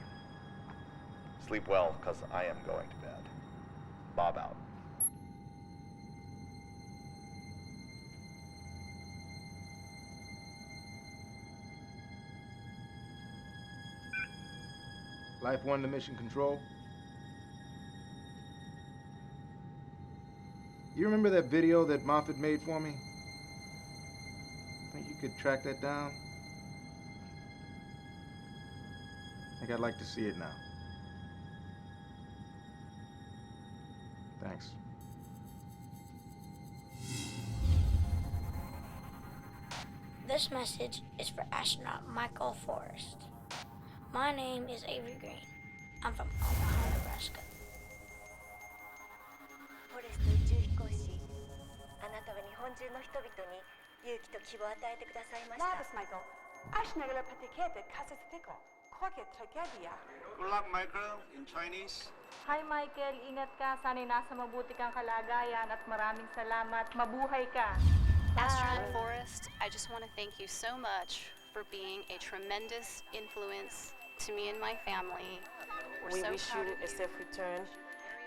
Sleep well, because I am going to bed. Bob out. Life One to Mission Control. You remember that video that Moffat made for me? Think you could track that down? I think I'd like to see it now. Thanks. This message is for astronaut Michael Forrest. My name is Avery Green. I'm from Omaha, Nebraska. Forrest 宇宙飛行士、あなたは日本中の人々に勇気と希望を与えてくださいました。Labas, Michael. Aż nagle patikety, kasy tyko. Kokie tragedia. Good luck, Michael, in Chinese. Hi, Michael. Ingat ka. Sana'y nasa mabuti kang kalagayan at maraming salamat. Mabuhay ka. Astronaut Forrest, I just want to thank you so much for being a tremendous influence to me and my family. We wish you a safe return,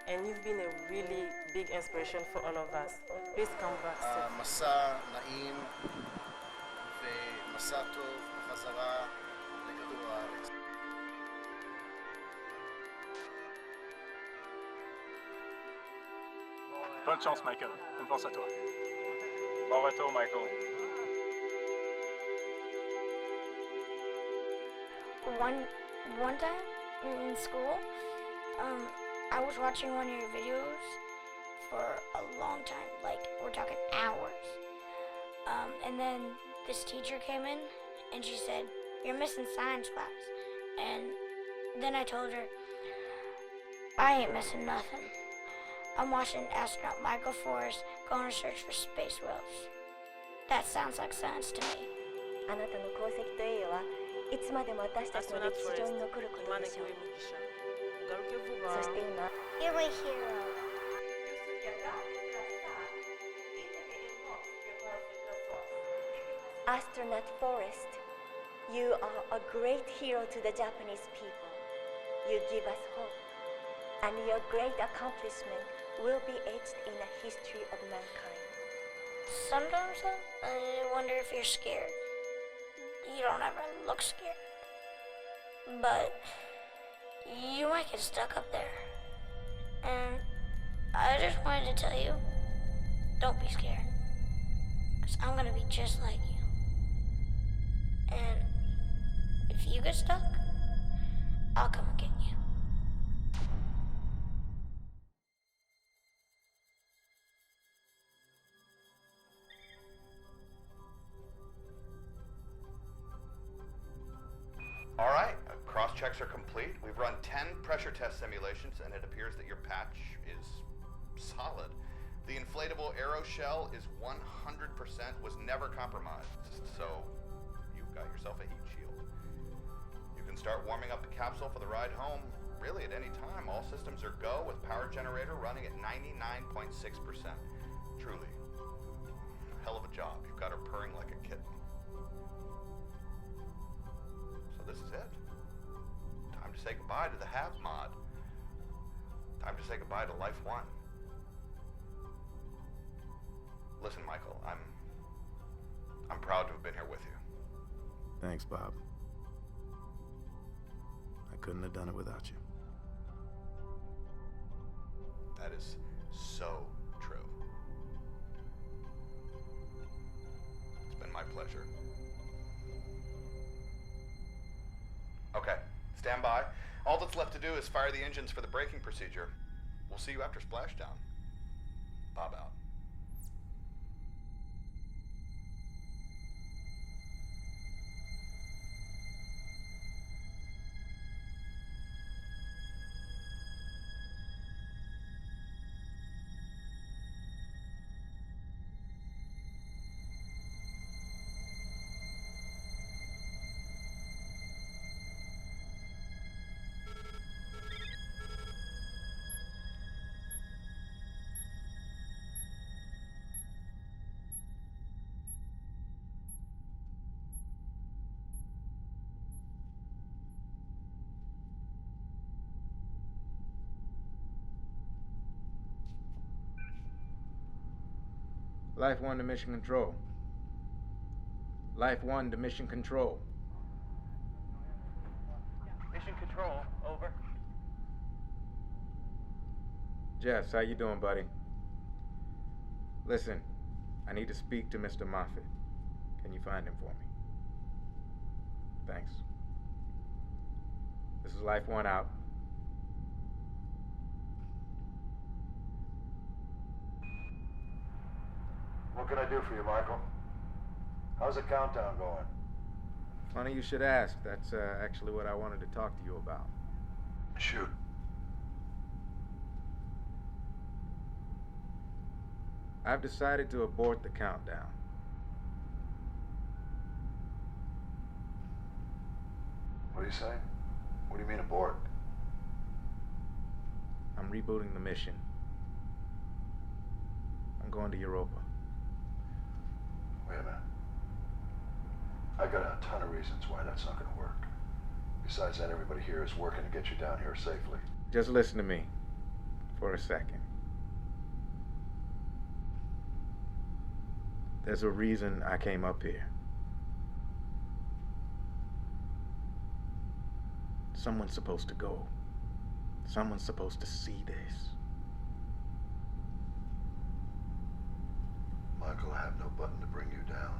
and you've been a really big inspiration for all of us. Please come back safe. מסע נעים ומסע טוב בחזרה לכדור הארץ. Bonne chance, Michael. On pense à toi. Bon retour, Michael. One time in school, I was watching one of your videos for a long time, like we're talking hours. And then this teacher came in and she said, "You're missing science class." And then I told her, "I ain't missing nothing. I'm watching astronaut Michael Forrest go on a search for space whales." That sounds like science to me. あなたの功績と栄誉はいつまでも私たちの歴史上に残ることでしょう。そして今、 You're my hero. Astronaut Forrest, you are a great hero to the Japanese people. You give us hope, and your great accomplishment will be etched in the history of mankind. Sometimes I wonder if you're scared. You don't ever look scared. But you might get stuck up there. And I just wanted to tell you, don't be scared. 'Cause I'm gonna be just like you. And if you get stuck, I'll come and get you. All right, cross-checks are complete. We've run 10 pressure test simulations, and it appears that your patch is solid. The inflatable aeroshell is 100%, was never compromised, so you've got yourself a heat shield. You can start warming up the capsule for the ride home, really at any time. All systems are go, with power generator running at 99.6%. Truly, hell of a job. You've got her purring like a kitten. So this is it. Time to say goodbye to the Have mod. Time to say goodbye to Life 1. Listen, Michael, I'm proud to have been here with you. Thanks, Bob. I couldn't have done it without you. That is so true. It's been my pleasure. Okay, stand by. All that's left to do is fire the engines for the braking procedure. We'll see you after splashdown. Bob out. Life 1 to mission control. Life 1 to mission control. Mission control, over. Jess, how you doing, buddy? Listen, I need to speak to Mr. Moffat. Can you find him for me? Thanks. This is Life 1 out. What can I do for you, Michael? How's the countdown going? Funny you should ask. That's actually what I wanted to talk to you about. Shoot. I've decided to abort the countdown. What are you saying? What do you mean abort? I'm rebooting the mission. I'm going to Europa. Wait a minute. I got a ton of reasons why that's not going to work. Besides that, everybody here is working to get you down here safely. Just listen to me for a second. There's a reason I came up here. Someone's supposed to go. Someone's supposed to see this. Michael, I have no button to bring you down.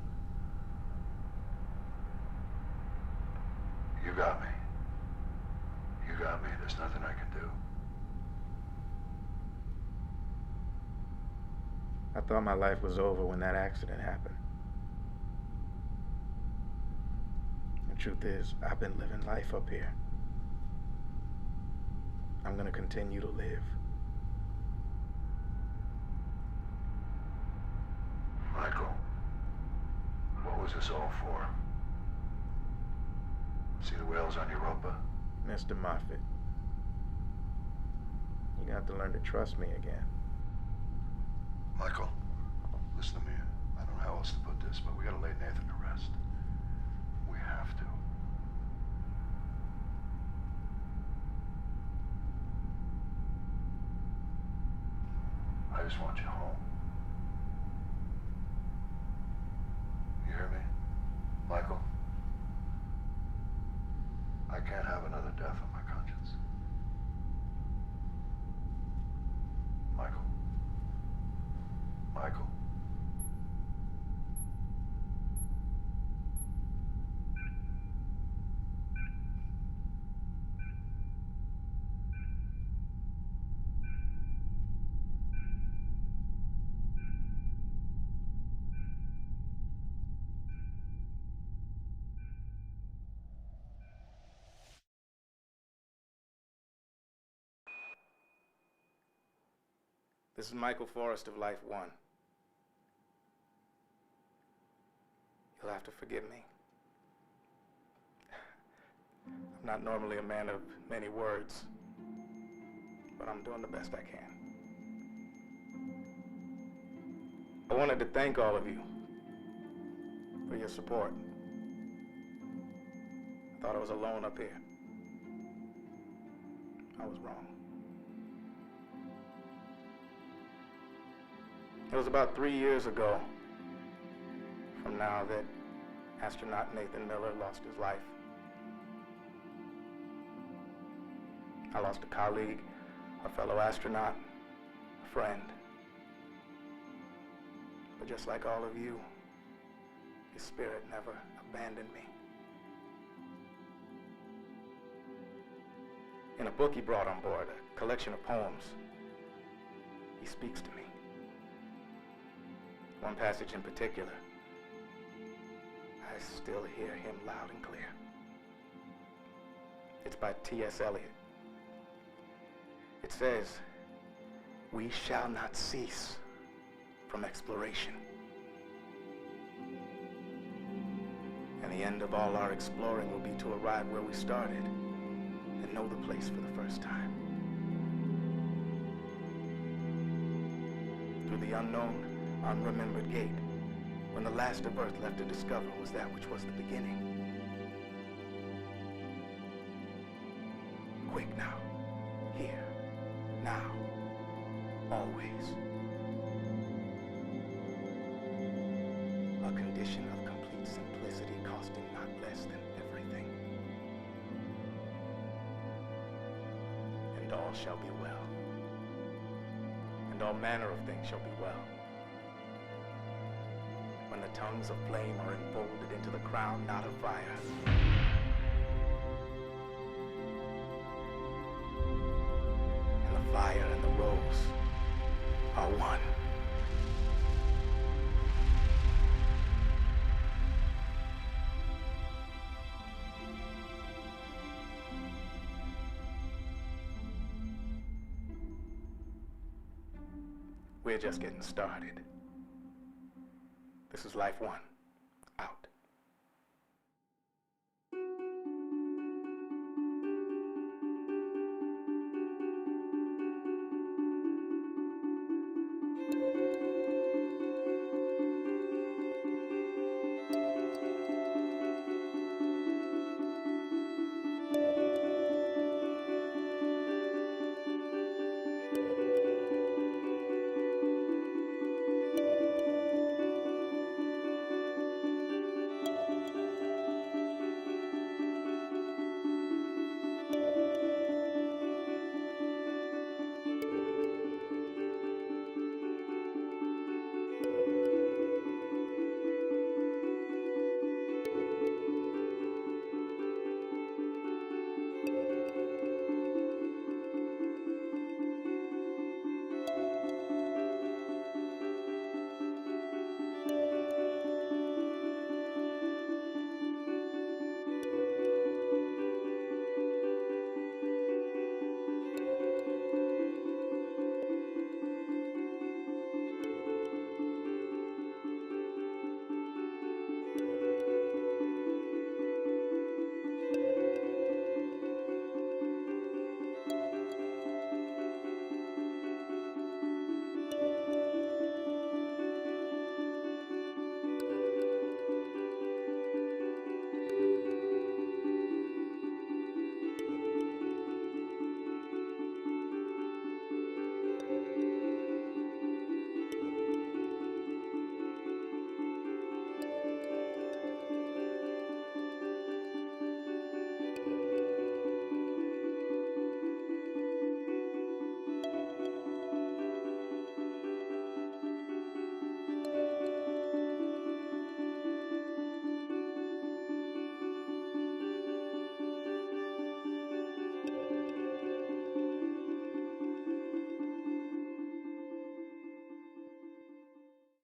You got me. You got me. There's nothing I can do. I thought my life was over when that accident happened. The truth is, I've been living life up here. I'm gonna continue to live. Michael, what was this all for? whales on Europa? Mr. Moffat, you got to learn to trust me again. Michael, listen to me. I don't know how else to put this, but we gotta lay Nathan to rest. We have to. I just want you home. You hear me? Michael? I can't have another death on my conscience. Michael? Michael? This is Michael Forrest of Life One. You'll have to forgive me. I'm not normally a man of many words, but I'm doing the best I can. I wanted to thank all of you for your support. I thought I was alone up here. I was wrong. It was about 3 years ago from now that astronaut Nathan Miller lost his life. I lost a colleague, a fellow astronaut, a friend. But just like all of you, his spirit never abandoned me. In a book he brought on board, a collection of poems, he speaks to me. One passage in particular, I still hear him loud and clear. It's by T.S. Eliot. It says, "We shall not cease from exploration. And the end of all our exploring will be to arrive where we started and know the place for the first time. Through the unknown, unremembered gate, when the last of Earth left to discover was that which was the beginning. Quick now, here, now, always. A condition of complete simplicity costing not less than everything. And all shall be well. And all manner of things shall be well. When the tongues of flame are enfolded into the crown, not of fire. And the fire and the rose are one. We're just getting started. This is Life One.